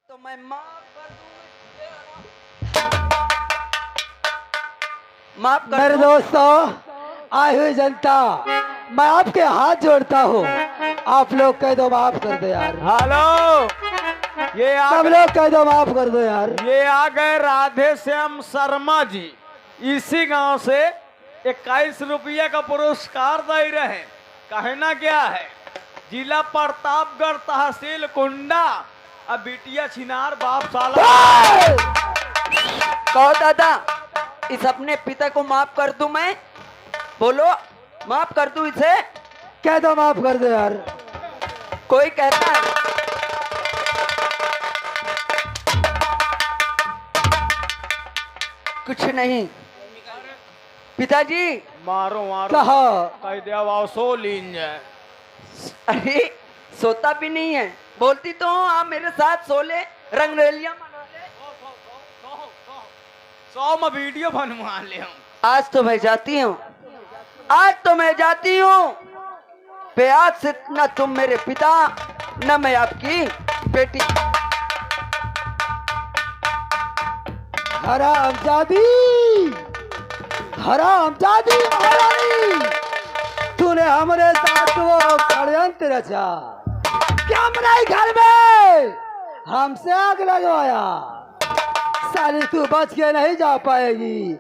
तो मैं माफ कर मेरे दोस्तों, आई हुई जनता, मैं आपके हाथ जोड़ता हूँ। आप लोग कह दो माफ कर दो यार। हेलो, सब लोग कह दो माफ कर दो यार। ये आ गए राधे श्याम शर्मा जी। इसी गांव से 21 रुपये का पुरस्कार दे रहे हैं। कहना क्या है, जिला प्रतापगढ़, तहसील कुंडा, अब बिटिया छिनार, बाप साला। कहो दादा, इस अपने पिता को माफ कर दूं मैं? बोलो, माफ कर दूं इसे? कह दो माफ कर दो यार। कोई कहता है कुछ नहीं। पिताजी मारो मारो, कहो। कह दिया वाओ सो लीन जाए। अरे सोता भी नहीं है। बोलती तो हूँ, आप मेरे साथ सो ले, रंगरेलिया मना ले। 100 में वीडियो बनवा ले हम। आज तो मैं जाती हूँ, आज तो मैं जाती हूँ। प्याज से न तुम मेरे पिता, न मैं आपकी बेटी। हरामजादी, हरामजादी महारानी, तूने हमारे साथ वो षड्यंत्र रचा। क्या हमारे घर में हमसे आग लगवाया। साली तू बच के नहीं जा पाएगी।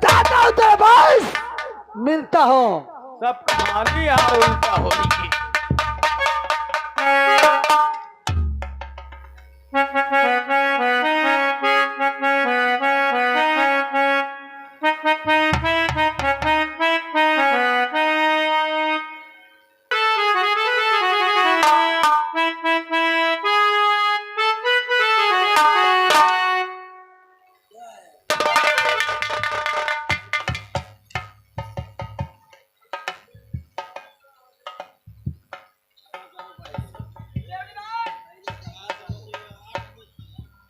दादा उधर बस मिलता हूँ। सब कहानी यहाँ उल्टा होगी।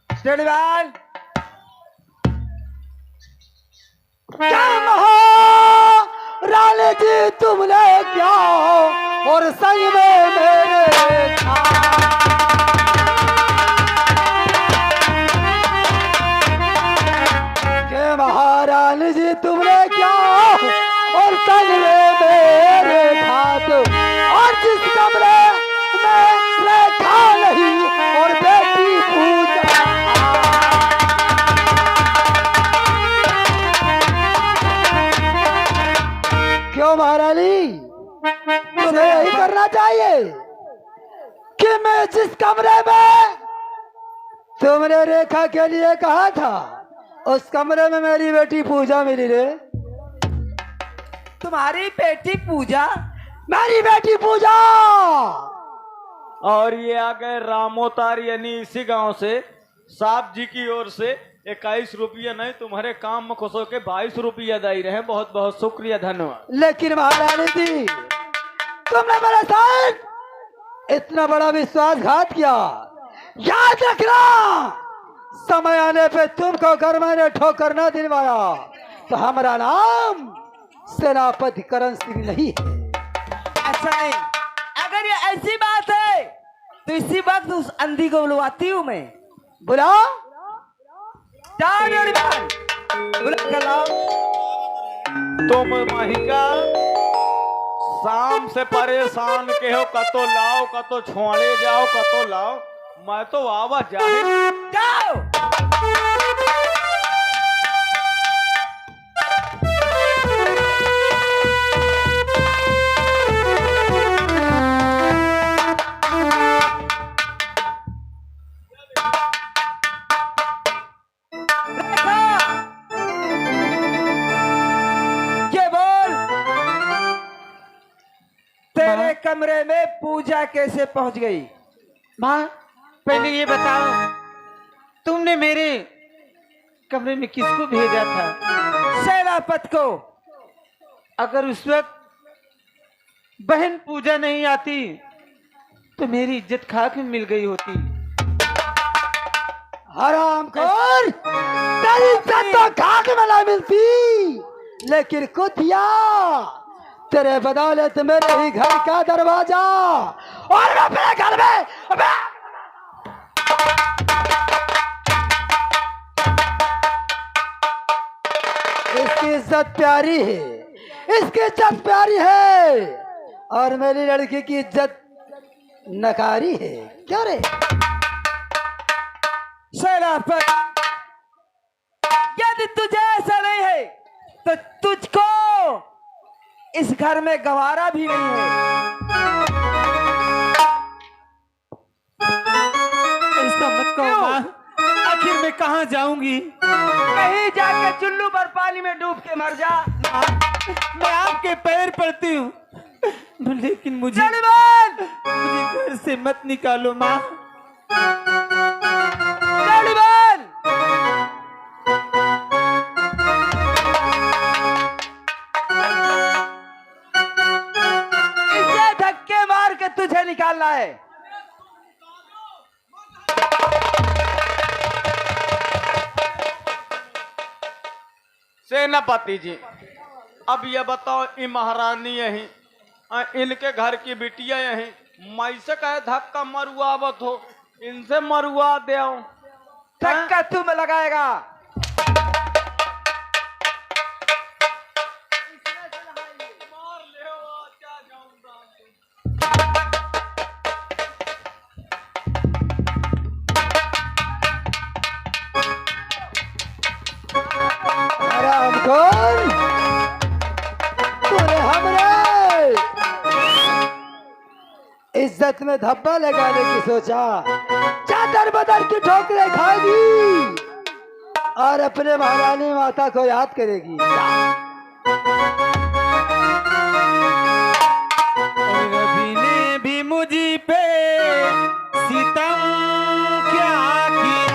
स्टेडीमैन, क्या महारानी जी तुमने क्या और संग में मेरे के महारानी जी तुमने क्या और संग में मेरे हाथ और जिस कमरे में रेखा नहीं और बेटी पूजा। क्यों महारानी, तुम्हें यही करना चाहिए कि मैं जिस कमरे में तुमने रेखा के लिए कहा था, उस कमरे में मेरी बेटी पूजा मिली रे। तुम्हारी बेटी पूजा? मेरी बेटी पूजा। और ये आ गए रामोतार, यानी इसी गांव से साहब जी की ओर से 21 रुपया नहीं, तुम्हारे काम में खुश होकर 22 रुपया दे रहे हैं। बहुत बहुत शुक्रिया, धन्यवाद। लेकिन महारानी जी, तुमने मेरे साथ इतना बड़ा विश्वासघात किया। याद रखना, समय आने पे तुमको घर मैंने ठोकर न दिलवाया तो हमारा नाम सेनापति करण सिंह नहीं है। ऐसा नहीं। अगर ये ऐसी बात है तो इसी वक्त उस अंधी को बुलवाती हूँ मैं। बुला तुम महिका शाम से परेशान के हो, कतो लाओ कतो छोड़े जाओ, कतो लाओ। मैं तो आवा जाए जाओ। तेरे कमरे में पूजा कैसे पहुंच गई? माँ, पहले ये बताओ, तुमने मेरे कमरे में किसको भेजा था? सेनापत को। अगर उस वक्त बहन पूजा नहीं आती तो मेरी इज्जत खाक में मिल गई होती। हरामखोर, तेरी इज्जत तो खाक में ना मिलती, लेकिन कुतिया तेरे बदौलत मेरे ही घर का दरवाजा और मैं अपने घर में इज्जत प्यारी है, इसकी इज्जत प्यारी है, और मेरी लड़की की इज्जत नकारी है। क्या रे? शराफत, यदि तुझे ऐसा नहीं है तो तुझको इस घर में गवारा भी नहीं है। ऐसा मत कहो माँ, आखिर मैं कहाँ जाऊंगी? कहीं जाके चुल्लू पर पानी में डूब के मर जा। मैं आपके पैर पड़ती हूँ, लेकिन मुझे लड़ीवाल! घर से मत निकालो माँ। लड़ीवाल! इसे धक्के मार के तुझे निकालना है। सेनापति जी, अब ये बताओ, ये महारानी यही, इनके घर की बिटिया यही, मैं से कहे धक्का मरुआवत हो, इनसे मरुआ दे। धक्का तुम लगाएगा। कौन? तूने हमरे इज्जत में धब्बा लगाने की सोचा? चादर बदल की ठोकरें खाएगी और अपने महारानी माता को याद करेगी। और रवि ने भी मुझी पे सितम क्या किया?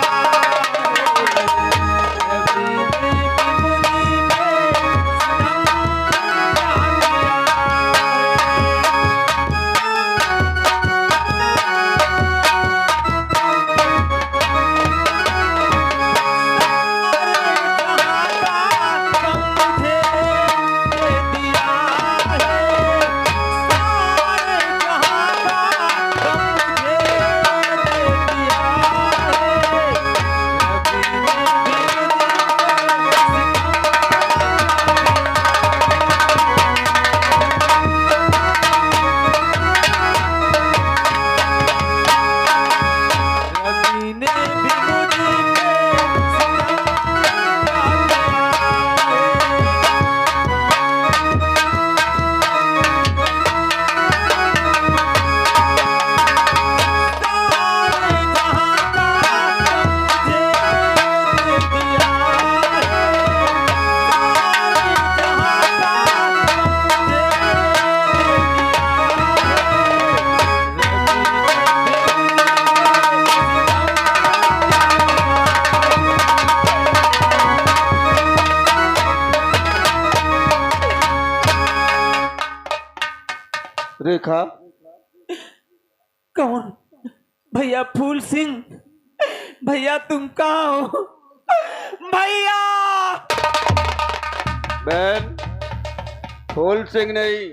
रवि ने भी मुझी पे सितम रेखा, कौन? भैया फूल सिंह, भैया तुम कहाँ हो? भैया! बहन, फूल सिंह नहीं,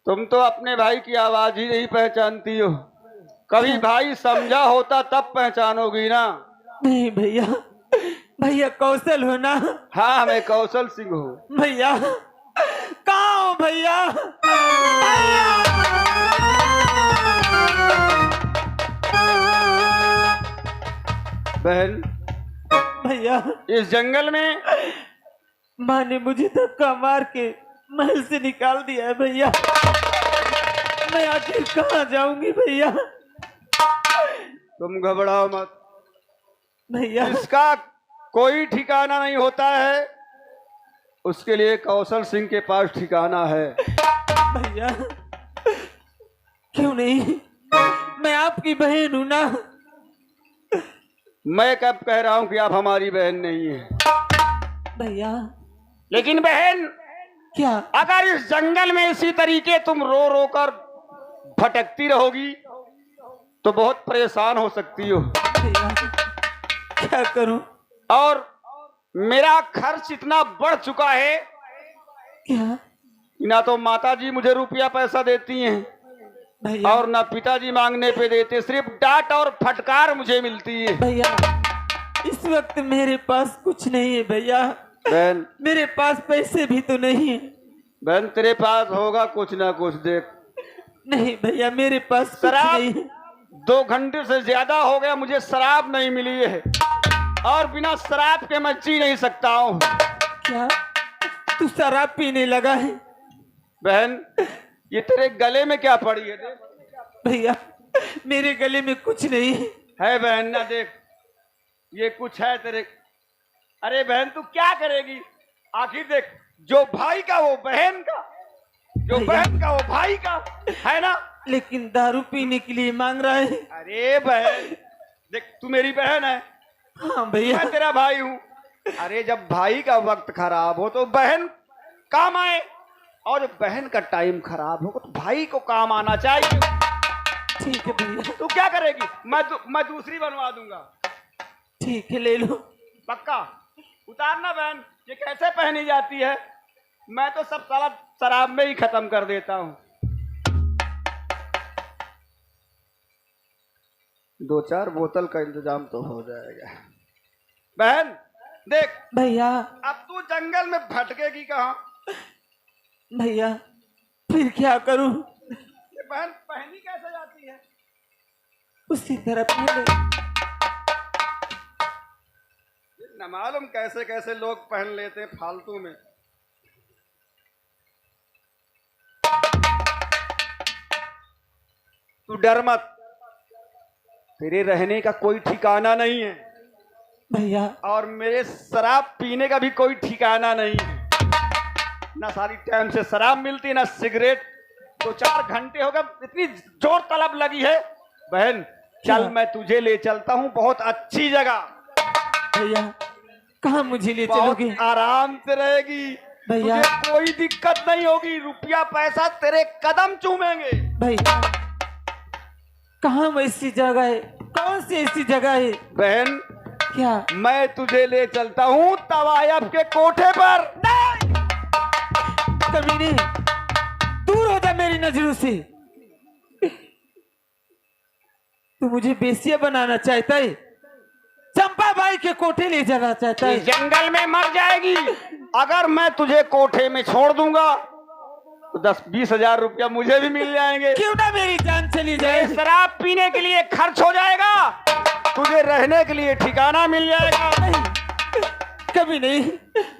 तुम तो अपने भाई की आवाज ही नहीं पहचानती हो। कभी भाई समझा होता तब पहचानोगी ना। नहीं भैया, भैया कौशल हो ना? हाँ, मैं कौशल सिंह हूँ। भैया कहाँ हो भैया? बहन, भैया इस जंगल में माँ ने मुझे धक्का मार के महल से निकाल दिया है भैया। मैं आखिर कहाँ जाऊंगी भैया? तुम घबराओ मत, भैया इसका कोई ठिकाना नहीं होता है, उसके लिए कौशल सिंह के पास ठिकाना है। भैया क्यों नहीं, मैं आपकी बहन हूं ना। मैं कब कह रहा हूं कि आप हमारी बहन नहीं है? भैया लेकिन बहन, क्या? अगर इस जंगल में इसी तरीके तुम रो रो कर भटकती रहोगी तो बहुत परेशान हो सकती हो। भैया क्या करूं? और मेरा खर्च इतना बढ़ चुका है क्या कि ना तो माताजी मुझे रुपया पैसा देती हैं भैया? और ना पिताजी मांगने पे देते, सिर्फ डांट और फटकार मुझे मिलती है। भैया इस वक्त मेरे पास कुछ नहीं है भैया। बहन मेरे पास पैसे भी तो नहीं है। बहन तेरे पास होगा कुछ ना कुछ, देख। नहीं भैया, मेरे पास कुछ शराब नहीं है। 2 घंटे से ज्यादा हो गया, मुझे शराब नहीं मिली है और बिना शराब के मैं जी नहीं सकता हूँ। क्या तू शराब पीने लगा है? बहन ये तेरे गले में क्या पड़ी है? देख। भैया मेरे गले में कुछ नहीं है। बहन ना देख, ये कुछ है तेरे। अरे बहन तू क्या करेगी? आखिर देख, जो भाई का वो बहन का, जो भैया। बहन का वो भाई का, है ना? लेकिन दारू पीने के लिए मांग रहा है। अरे बहन देख, तू मेरी बहन है, हाँ भैया। मैं तेरा भाई हूँ। अरे जब भाई का वक्त खराब हो तो बहन काम आए, और जब बहन का टाइम खराब हो तो भाई को काम आना चाहिए। ठीक है भैया। तू क्या करेगी? मैं दूसरी बनवा दूंगा। ठीक है, ले लो। पक्का उतारना बहन, ये कैसे पहनी जाती है? मैं तो सब साला शराब में ही खत्म कर देता हूँ। 2-4 बोतल का इंतजाम तो हो जाएगा। बहन देख, भैया। अब तू जंगल में भटकेगी कहाँ? भैया फिर क्या करूं? ये बहन पहनी कैसे जाती है? उसी तरह पहले। न मालूम कैसे कैसे लोग पहन लेते हैं फालतू में। तू डर मत, तेरे रहने का कोई ठिकाना नहीं है भैया और मेरे शराब पीने का भी कोई ठिकाना नहीं है। ना सारी टाइम से शराब मिलती, ना सिगरेट। 2-4 घंटे हो गए, इतनी जोर तलब लगी है। बहन चल, क्या? मैं तुझे ले चलता हूँ बहुत अच्छी जगह। भैया कहाँ मुझे ले बहुत चलोगे? आराम से रहेगी भैया। तुझे कोई दिक्कत नहीं होगी। रुपया पैसा तेरे कदम चूमेंगे। भैया कहाँ वैसी जगह है? कौन सी ऐसी जगह है? बहन क्या? मैं तुझे ले चलता हूँ तवायब के कोठे पर। कभी नहीं, दूर हो जा मेरी नजरों से। तू मुझे बेसिया बनाना चाहता है, चंपा बाई के कोठे ले जाना चाहता है। इस जंगल में मर जाएगी। अगर मैं तुझे कोठे में छोड़ दूंगा तो 10-20 हजार रुपया मुझे भी मिल जाएंगे। क्यों ना मेरी जान चली जाए? शराब पीने के लिए खर्च हो जाएगा, तुझे रहने के लिए ठिकाना मिल जाएगा। नहीं, कभी नहीं,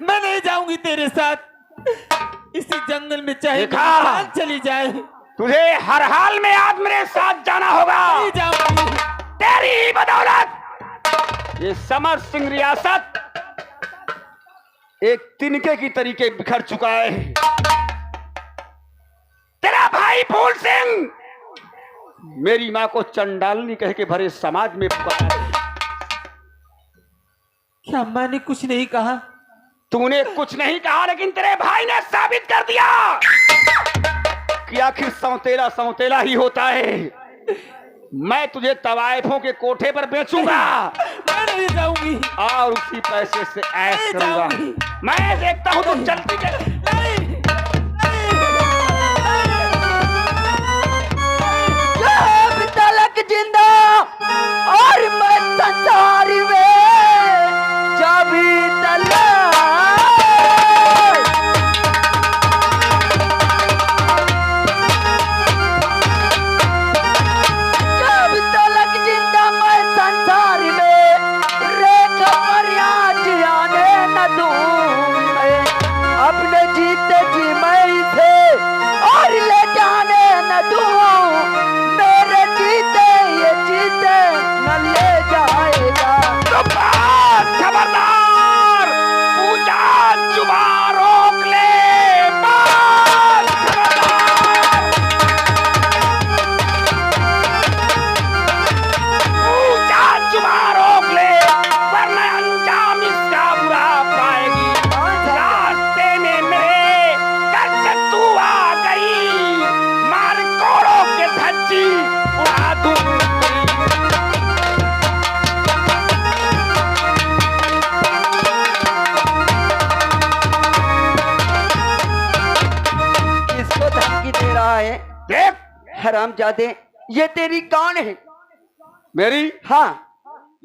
मैं नहीं जाऊंगी तेरे साथ। इसी जंगल में चाहे मेरी देखा? जान चली जाए, तुझे हर हाल में आज मेरे साथ जाना होगा। नहीं जाऊंगी। तेरी ही बदौलत ये समर सिंह रियासत एक तिनके की तरीके बिखर चुका है। तेरा भाई फूल सिंह मेरी माँ को चंडालनी कह के भरे समाज में पुकारा है। क्या माँ ने कुछ नहीं कहा? तूने कुछ नहीं कहा, लेकिन तेरे भाई ने साबित कर दिया कि आखिर सौतेला सौतेला ही होता है। मैं तुझे तवायफों के कोठे पर बेचूंगा मैं नहीं जाऊंगी। और उसी पैसे से ऐश नहीं करूंगा। जाऊंगी। मैं देखता हूँ तुम चलती है। नहीं, जब तलक जिंदा और मैं संसार में, जब तलक जिंदा मैं संसार में, रेख फरियाद आने न दूं मैं। अपने जीते जी मैं इसे और ले जाने न दूं। मेरे जीते ये जीते न ले जाएगा। खबरदार, पूजा जुबान रोक ले। बस, खबरदार। पूजा जुबान रोक ले, वरना अंजाम इसका बुरा पाएगी। रास्ते में मेरे घर से तू आ गई, मार कोड़ों के धज्जी उड़ा दूंगी। किसको धमकी दे रहा है? देख, हरामजादे, ये तेरी कौन है? मेरी हाँ,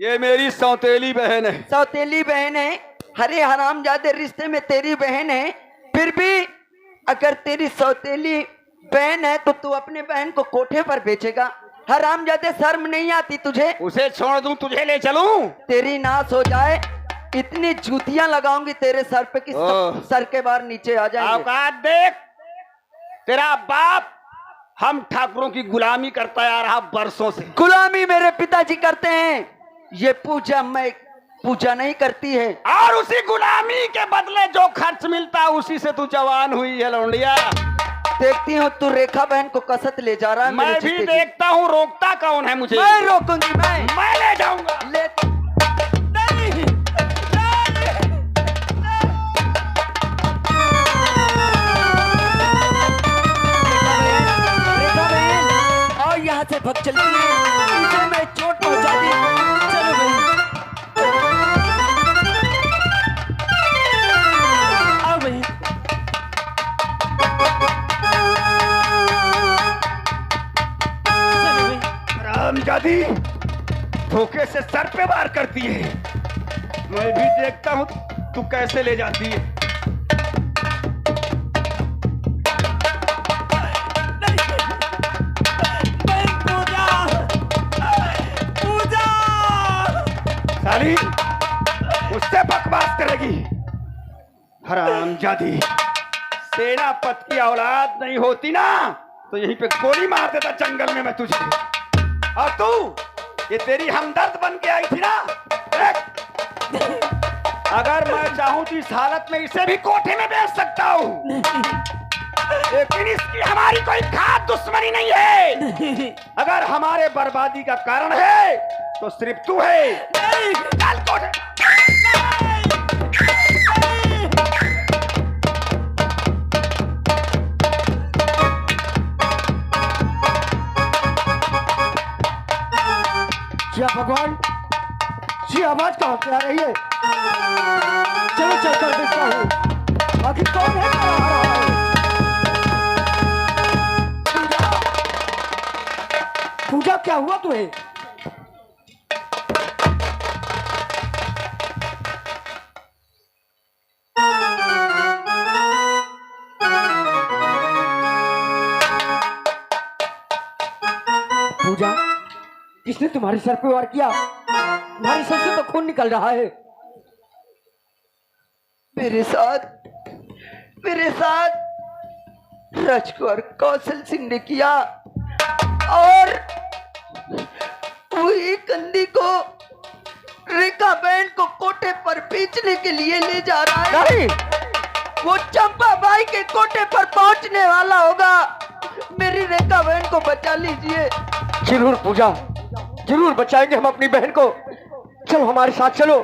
ये मेरी सौतेली बहन है। सौतेली बहन है। अरे हरामजादे, रिश्ते में तेरी बहन है, फिर भी अगर तेरी सौतेली बहन है तो तू अपने बहन को कोठे पर बेचेगा? हरामजादे, शर्म नहीं आती तुझे? उसे छोड़ दूं, तुझे ले चलूं? तेरी नाश हो जाए, इतनी जूतियां लगाऊंगी तेरे सर पे कि सर के बार नीचे आ जाएंगे। औकात देख, तेरा बाप हम ठाकुरों की गुलामी करता आ रहा बरसों से। गुलामी मेरे पिताजी करते हैं, ये पूजा मैं पूजा नहीं करती है। और उसी गुलामी के बदले जो खर्च मिलता उसी से तू जवान हुई है लौंडिया। देखती हूँ तू रेखा बहन को कसत ले जा रहा है। मैं भी देखता हूँ, रोकता कौन है मुझे? मैं रोकूंगी, मैं ले जाऊंगा। ले नहीं, रेखा बहन, और यहाँ से भग चली, इसे मैं चोट पहुँचा दी। चलो बहन, आओ बहन। चलो बहन। हरामजादी, धोखे से सर पे वार करती है। मैं भी देखता हूँ तू कैसे ले जाती है। बहन, पूजा पूजा। साली, उससे बकवास करेगी? हरामजादी, सेनापति की औलाद नहीं होती ना तो यहीं पे गोली मार देता जंगल में मैं तुझे। और तू, ये तेरी हमदर्द बन के आई थी ना? देख, अगर मैं चाहूं तो इस हालत में इसे भी कोठे में बेच सकता हूँ, लेकिन इसकी हमारी कोई खास दुश्मनी नहीं है। अगर हमारे बर्बादी का कारण है तो सिर्फ तू है। चल कोठे। क्या भगवान, ये आवाज कहाँ से आ रही है? चलो चलकर देखता हूँ, आखिर कौन है आ रहा है? पूजा, क्या हुआ तुम्हें? पूजा, किसने तुम्हारे सर पे वार किया? तुम्हारे सर से तो खून निकल रहा है। मेरे साथ राजकुमार कौशल सिंह ने किया, और वही कंदी को रेखा बहन को कोठे पर बेचने के लिए ले जा रहा है। नहीं, वो चंपा बाई के कोठे पर पहुंचने वाला होगा। मेरी रेखा बहन को बचा लीजिए। जरूर पूजा, जरूर बचाएंगे हम अपनी बहन को। चलो हमारे साथ चलो,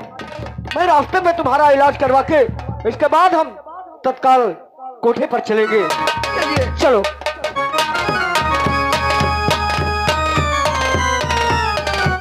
मैं रास्ते में तुम्हारा इलाज करवा के इसके बाद हम तत्काल कोठे पर चलेंगे। चलिए। चलो।